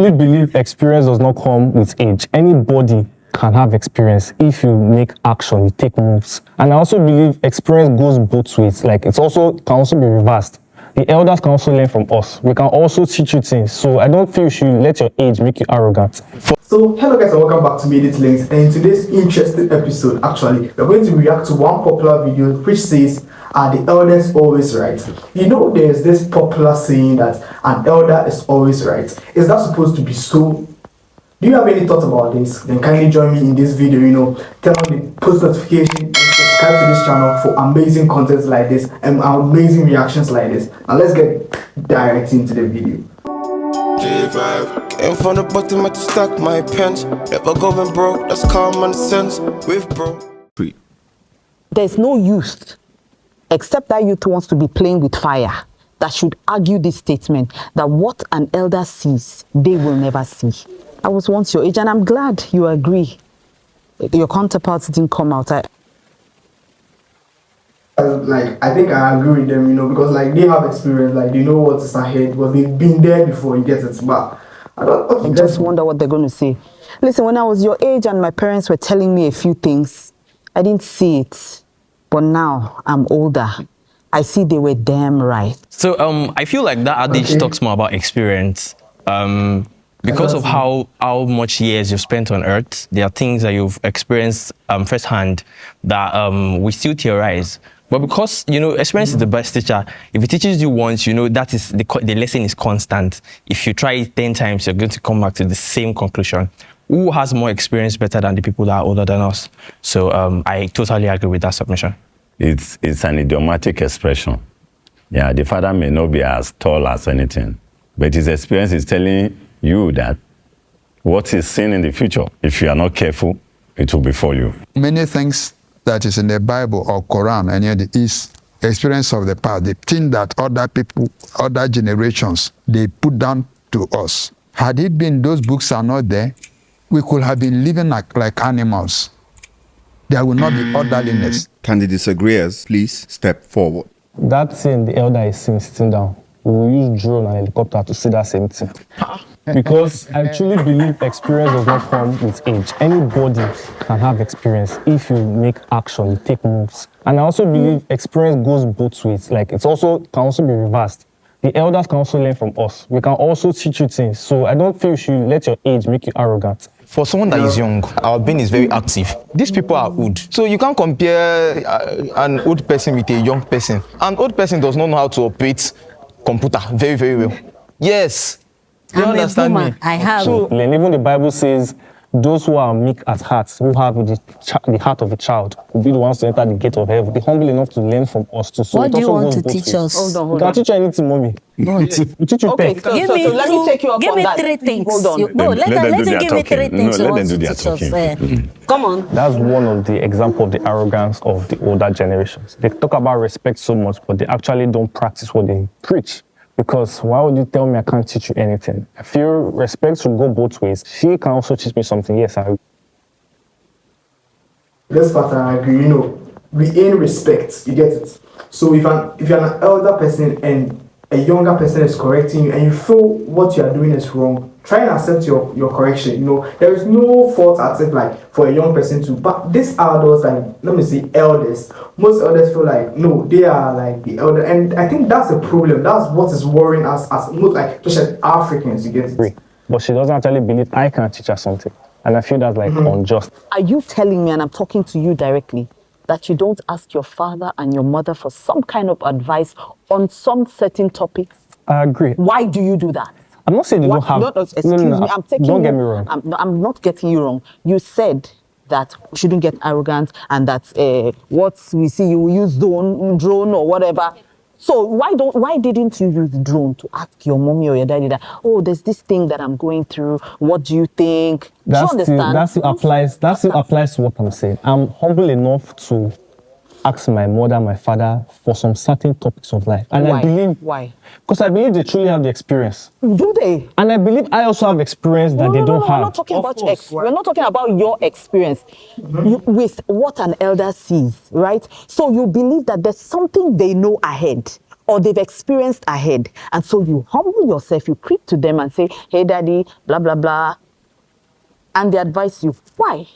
I believe experience does not come with age. Anybody can have experience if you make action, you take moves. And I also believe experience goes both ways. Like can also be reversed. The elders can also learn from us. We can also teach you things. So I don't feel you should let your age make you arrogant. So hello guys and welcome back to Immediate Links, and in today's interesting episode actually we're going to react to one popular video which says, are the elders always right? You know, there's this popular saying that an elder is always right. Is that supposed to be so? Do you have any thoughts about this? Then kindly join me in this video, turn on the post notification and subscribe to this channel for amazing content like this and amazing reactions like this. Now let's get directly into the video. G5. Came from the bottom, I just stack my pens. Never going broke, that's common sense. With bro. There's no youth, except that youth wants to be playing with fire, that should argue this statement that what an elder sees, they will never see. I was once your age, and I'm glad you agree. Your counterparts didn't come out. I think I agree with them, because they have experience, they know what is ahead, but they've been there before, you get it. But I just wonder what they're going to say. Listen, when I was your age and my parents were telling me a few things, I didn't see it. But now I'm older. I see they were damn right. So I feel like that adage talks more about experience. Because of how much years you've spent on Earth, there are things that you've experienced firsthand that we still theorize. But because, experience is the best teacher. If it teaches you once, that is the lesson is constant. If you try it 10 times, you're going to come back to the same conclusion. Who has more experience better than the people that are older than us? So I totally agree with that submission. It's an idiomatic expression. Yeah, the father may not be as tall as anything, but his experience is telling you that what is seen in the future, if you are not careful, it will befall you. Many things that is in the Bible or Quran and yet is experience of the past, the thing that other people, other generations, they put down to us. Had it been those books are not there, we could have been living like animals. There will not be orderliness. Can the disagreeers please step forward? That thing the elder is seeing sitting down, we will use drone and helicopter to see that same thing. Because I truly believe experience does not come with age. Anybody can have experience if you make action, you take moves. And I also believe experience goes both ways. It can also be reversed. The elders can also learn from us. We can also teach you things. So I don't feel you should let your age make you arrogant. For someone that is young, our brain is very active. These people are old. So you can't compare an old person with a young person. An old person does not know how to operate computer very, very well. Yes. You understand me? I have. So, even the Bible says, those who are meek at heart, who have the heart of a child, will be the ones to enter the gate of heaven. Be humble enough to learn from us. What do you want to teach us? Hold on. We can't teach you anything, mommy. We teach you okay, so let me take you up on that. Give me 3 things. Hold on. No, let them give me 3 things. No, let them do their talking. Come on. That's one of the examples of the arrogance of the older generations. They talk about respect so much, but they actually don't practice what they preach. Because why would you tell me I can't teach you anything? I feel respect should go both ways. She can also teach me something. Yes, I agree. This part I agree. We aim respect. You get it. So if you're an elder person and a younger person is correcting you and you feel what you are doing is wrong, try and accept your correction. There is no fault at it for a young person to. But these adults, let me say elders, most elders feel no, they are the elder, and I think that's the problem. That's what is worrying us as especially Africans. You get it. But she doesn't actually believe I can teach her something, and I feel that's unjust. Are you telling me, and I'm talking to you directly, that you don't ask your father and your mother for some kind of advice on some certain topics? I agree. Why do you do that? I'm not saying they don't have... No, excuse me, I'm taking don't get me wrong. I'm not getting you wrong. You said that we shouldn't get arrogant and that what we see, you use drone or whatever. So why didn't you use drone to ask your mommy or your daddy that, oh, there's this thing that I'm going through, what do you think? Do you understand? That still applies to what I'm saying. I'm humble enough to ask my mother, my father for some certain topics of life. And why? I believe... Why? Because I believe they truly have the experience. Do they? And I believe I also have experience that they don't have. We're not talking about we're not talking about your experience with what an elder sees, right? So you believe that there's something they know ahead. or they've experienced ahead. And so you humble yourself, you creep to them and say, hey, daddy, blah, blah, blah. And they advise you. Why?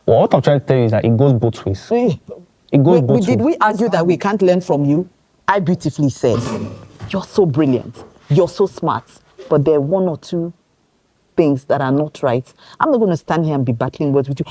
Well, what I'm trying to tell you is that it goes both ways. It goes both ways. Did we argue that we can't learn from you? I beautifully said, you're so brilliant, you're so smart, but there are one or two things that are not right. I'm not going to stand here and be battling words with you.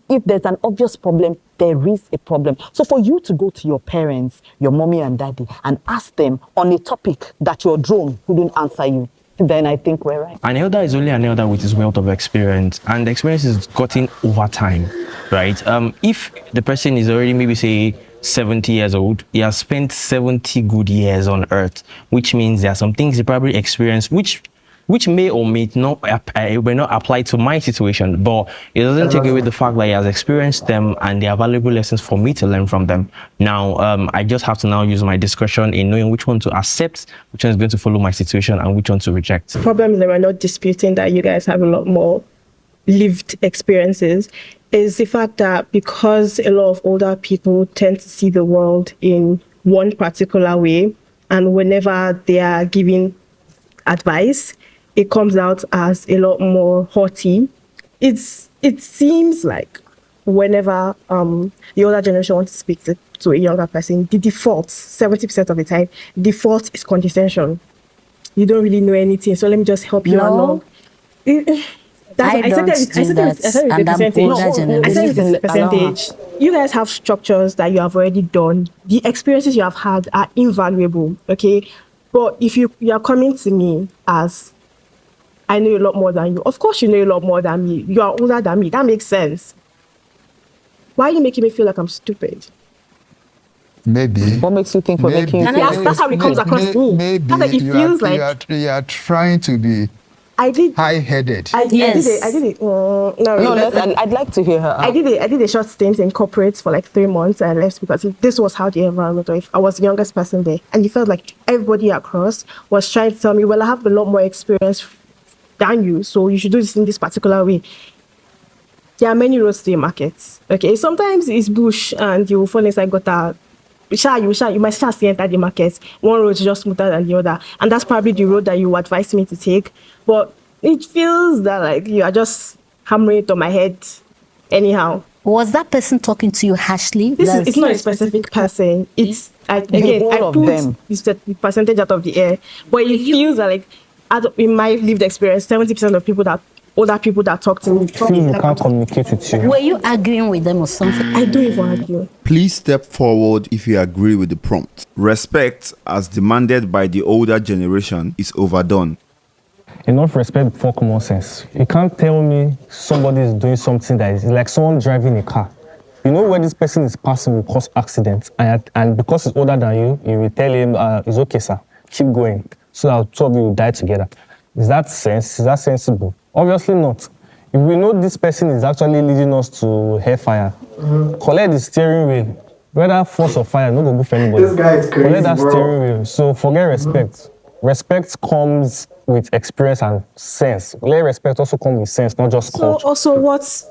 If there's an obvious problem, there is a problem. So for you to go to your parents, your mommy and daddy, and ask them on a topic that your drone couldn't answer you, then I think we're right. An elder is only an elder with his wealth of experience, and the experience is gotten over time, right? If the person is already maybe say 70 years old, he has spent 70 good years on earth, which means there are some things he probably experienced which may or may not apply to my situation, but it doesn't take away the fact that he has experienced them and they are valuable lessons for me to learn from them. Now, I just have to now use my discretion in knowing which one to accept, which one is going to follow my situation, and which one to reject. The problem is that we're not disputing that you guys have a lot more lived experiences, is the fact that because a lot of older people tend to see the world in one particular way, and whenever they are giving advice, it comes out as a lot more haughty. It seems like whenever the older generation wants to speak to a younger person, the default, 70% of the time, default is condescension. You don't really know anything, so let me just help you along. I don't do that, and I'm older generation. I said it's a percentage. You guys have structures that you have already done. The experiences you have had are invaluable, okay? But if you are coming to me as, I know a lot more than you. Of course you know a lot more than me. You are older than me. That makes sense. Why are you making me feel like I'm stupid? Maybe. What makes you think we're making you feel like that's how it comes across to me. Maybe it feels like you are trying to be high-headed. I did it. No, I'd like to hear her out. I did a short stint in corporates for like 3 months, and I left because this was how the environment was. I was the youngest person there, and it felt like everybody across was trying to tell me, well, I have a lot more experience than you, so you should do this in this particular way. There are many roads to the markets. Okay, sometimes it's bush, and you will fall inside gutter. You might see enter the market. One road is just smoother than the other, and that's probably the road that you advise me to take. But it feels that like you are just hammering it on my head anyhow. Was that person talking to you harshly? It's not a specific person. It's I put the percentage out of the air, but it feels that like in my lived experience, 70% of people older people that talk to me can't communicate with you. Were you arguing with them or something? I don't even argue. Please step forward if you agree with the prompt. Respect, as demanded by the older generation, is overdone. Enough respect before common sense. You can't tell me somebody is doing something that is like someone driving a car. You know where this person is passing will cause accidents, and because he's older than you, you will tell him, it's okay, sir, keep going, so that two of you will die together. Is that sensible? Obviously not. If we know this person is actually leading us to hellfire, collect the steering wheel. Whether force or fire, no go go for anybody. This guy is crazy, collect that bro. steering wheel. So forget respect. Respect comes with experience and sense. Let respect also come with sense, not just culture. So also what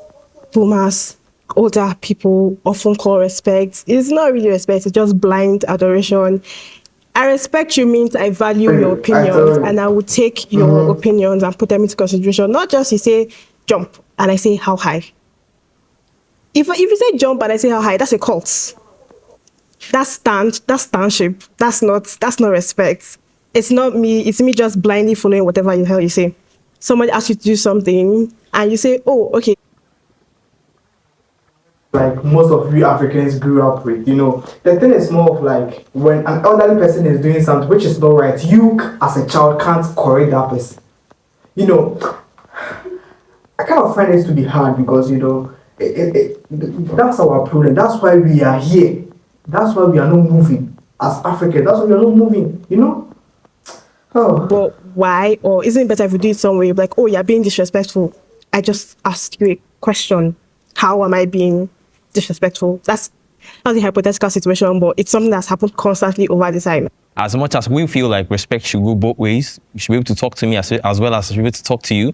boomers, older people often call respect is not really respect, it's just blind adoration. I respect you means I value your opinions, and I will take your opinions and put them into consideration. Not just you say jump and I say how high. If you say jump and I say how high, that's a cult. That's township. That's not respect. It's not me. It's me just blindly following whatever the hell you say. Somebody asks you to do something and you say, oh, okay. Like most of you Africans grew up with, the thing is more of like when an elderly person is doing something which is not right, you as a child can't correct that person. I kind of find this to be hard because that's our problem. That's why we are here. That's why we are not moving as Africans. That's why we are not moving. Oh. But why? Or isn't it better if we do it some way? Like, oh, you're being disrespectful. I just asked you a question. How am I being disrespectful? That's not a hypothetical situation, but it's something that's happened constantly over the time. As much as we feel like respect should go both ways, you should be able to talk to me as well as I should be able to talk to you.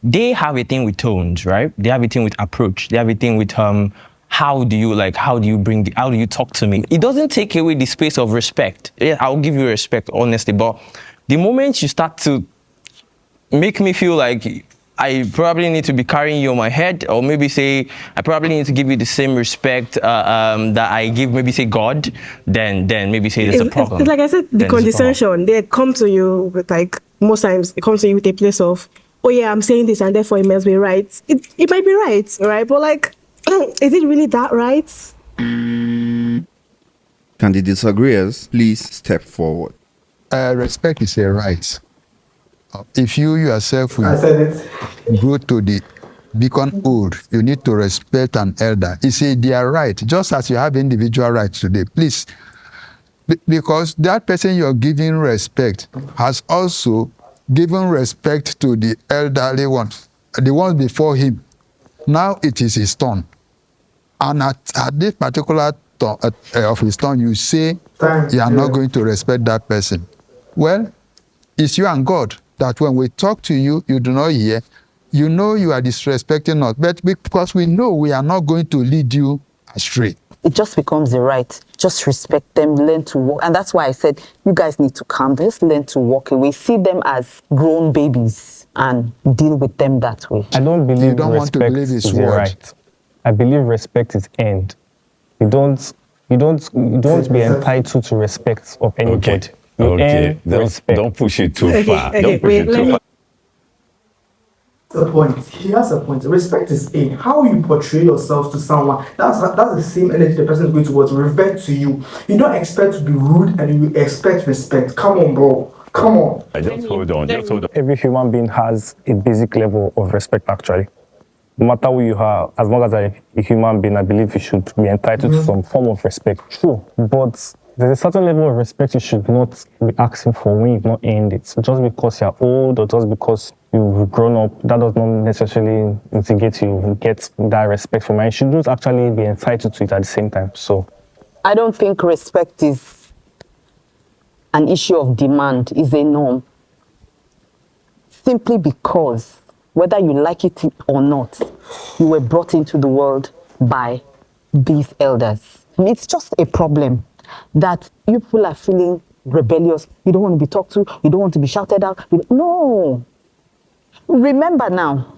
They have a thing with tones, right? They have a thing with approach. They have a thing with how do you talk to me? It doesn't take away the space of respect. Yeah, I'll give you respect, honestly, but the moment you start to make me feel like I probably need to be carrying you on my head, or maybe say I probably need to give you the same respect that I give maybe say God, then maybe say there's a problem. It's like I said, the condescension, they come to you with like, most times it comes to you with a place of, oh yeah, I'm saying this and therefore it must be right. It might be right, but like, is it really that right? Can the disagreeers please step forward? Respect is a right. If you yourself will I said it. grow to the become old, you need to respect an elder. It's their right, just as you have individual rights today. Please, because that person you're giving respect has also given respect to the elderly ones, the ones before him. Now it is his turn. And at this particular turn of his turn, you say you are not going to respect that person. Well, it's you and God that when we talk to you, you do not hear. You know you are disrespecting us, but because we know we are not going to lead you astray. It just becomes a right. Just respect them, learn to walk. And that's why I said, you guys need to calm. Just learn to walk away. See them as grown babies and deal with them that way. I don't believe you don't want to believe respect his is a word. right. I believe respect is earned. You don't be entitled to respect of anybody. Okay. Don't push it too far. Don't push it too far. The point. He has a point. Respect is in how you portray yourself to someone. That's the same energy the person is going to revert to you. You don't expect to be rude and you expect respect. Come on, bro. Come on. Just hold on. Every human being has a basic level of respect, actually. No matter who you are, as long as a human being, I believe you should be entitled to some form of respect. True. But there's a certain level of respect you should not be asking for when you've not earned it. Just because you're old or just because you've grown up, that does not necessarily instigate you get that respect from you. You should just actually be entitled to it at the same time. So I don't think respect is an issue of demand, is a norm. Simply because whether you like it or not, you were brought into the world by these elders. It's just a problem that you people are feeling rebellious. You don't want to be talked to. You don't want to be shouted out. No. Remember now,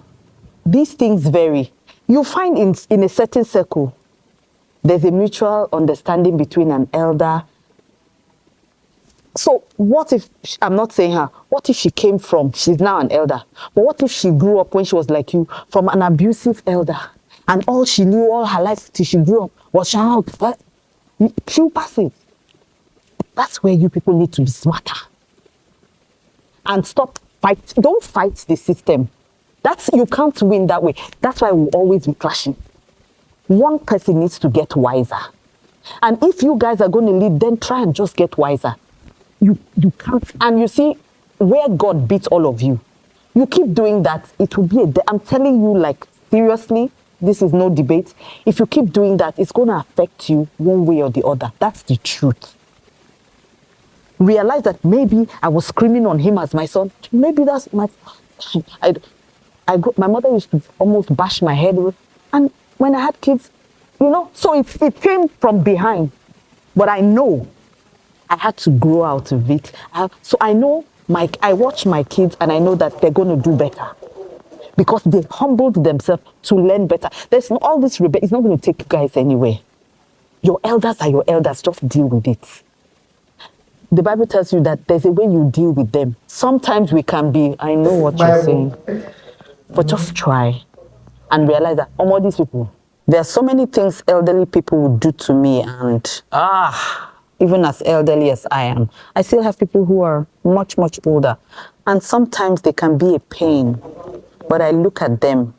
these things vary. You find in a certain circle, there's a mutual understanding between an elder. So what if, I'm not saying her, what if she came from, she's now an elder, but what if she grew up when she was like you, from an abusive elder, and all she knew all her life till she grew up was shout, she'll pass it. That's where you people need to be smarter. And stop fight. Don't fight the system. You can't win that way. That's why we'll always be clashing. One person needs to get wiser. And if you guys are going to lead, then try and just get wiser. You can't. And you see, where God beats all of you, you keep doing that, it will be I'm telling you, like, seriously, this is no debate. If you keep doing that, it's going to affect you one way or the other. That's the truth. Realize that maybe I was screaming on him as my son. Maybe that's my... my mother used to almost bash my head with, and when I had kids, so it came from behind. But I know I had to grow out of it. So I know I watch my kids and I know that they're going to do better because they humbled themselves to learn better. There's all this it's not going to take you guys anywhere. Your elders are your elders. Just deal with it. The Bible tells you that there's a way you deal with them. Sometimes we can be, I know what you're saying, but just try and realize that all these people, there are so many things elderly people would do to me, and even as elderly as I am, I still have people who are much, much older, and sometimes they can be a pain, but I look at them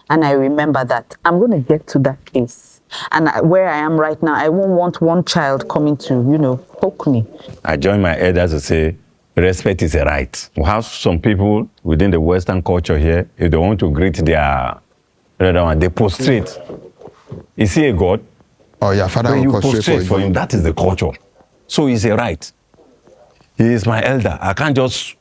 and I remember that I'm going to get to that place. And where I am right now, I won't want one child coming to, poke me. I join my elders to say, respect is a right. We have some people within the Western culture here, if they want to greet their elder one, they prostrate. Is he a god? Oh, your father when will you prostrate for him, that is the culture. So it's a right. He is my elder. I can't just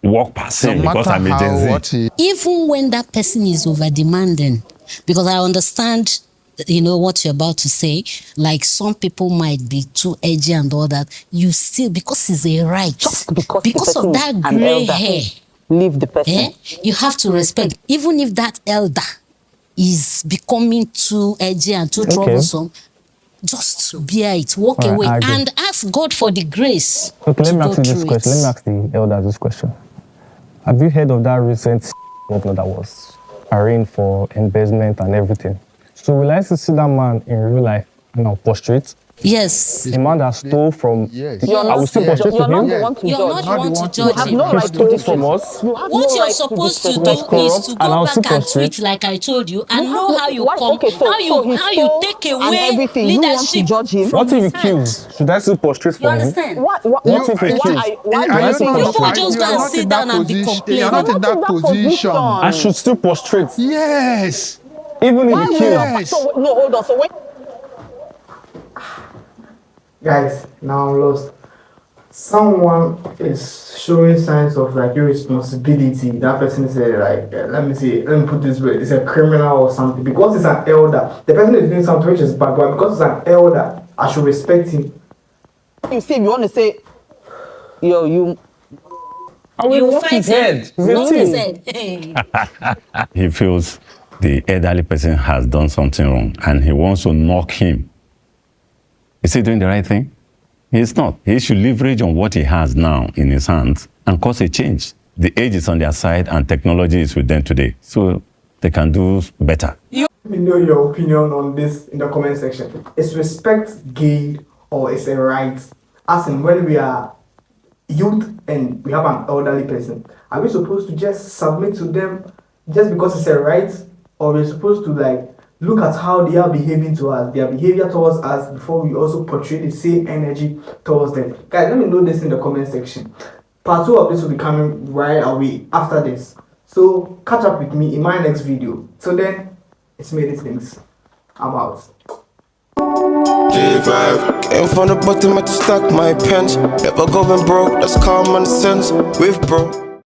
walk past him because I'm a Gen Z. Even when that person is over demanding, because I understand you know what you're about to say, like some people might be too edgy and all that, you still, because it's a right, Just because because of that an gray elder, hair, leave the person. you have to respect, even if that elder is becoming too edgy and too troublesome. Just bear it, walk All right, away, I agree. and ask God for the grace Okay, let to me go ask you this through question. it. Let me ask the elders this question. Have you heard of that recent governor that was arraigned for embezzlement and everything? So will I see that man in real life and I'll prostrate? Yes. A man that stole from... Yes. I will still prostrate to You're not him? the one to You're judge. not the one to judge have him. no He right to stole from disrespect. us. You have What no you're right to supposed to disrespect. do is corrupt, to and go I'll back still and prostrate. tweet like I told you and You know have how no- you why- come, okay, so he how you stole take and away everything. You want to leadership judge him? from What if his he hand. kills? Should I still prostrate You for him? understand? What What if he kills? why I don't know. You go I- just you go are and not sit in that down and be position. You complaining. are not in that position. I should still prostrate. Yes. Even if Why he will kills. Yes. so no, hold on. So wait. Guys, now I'm lost. Someone is showing signs of like irresponsibility. That person is let me put this way, it's a criminal or something because it's an elder. The person is doing something which is bad, but because it's an elder, I should respect him. You see, if you want to say, yo, you. I will walk his head. Knock his head. Hey. He feels the elderly person has done something wrong and he wants to knock him. Is he doing the right thing? He's not. He should leverage on what he has now in his hands and cause a change. The age is on their side and technology is with them today, so they can do better. Let me know your opinion on this in the comment section. Is respect gained or is it right? As in when we are youth and we have an elderly person, are we supposed to just submit to them just because it's a right, or we're supposed to like look at how they are behaving to us, their behavior towards us, before we also portray the same energy towards them? Guys, let me know this in the comment section. Part 2 of this will be coming right away after this, so catch up with me in my next video. Till then, it's made it things. I'm out. G5 came from the bottom, I had to stack my pens. Never going broke, that's common sense. With bro.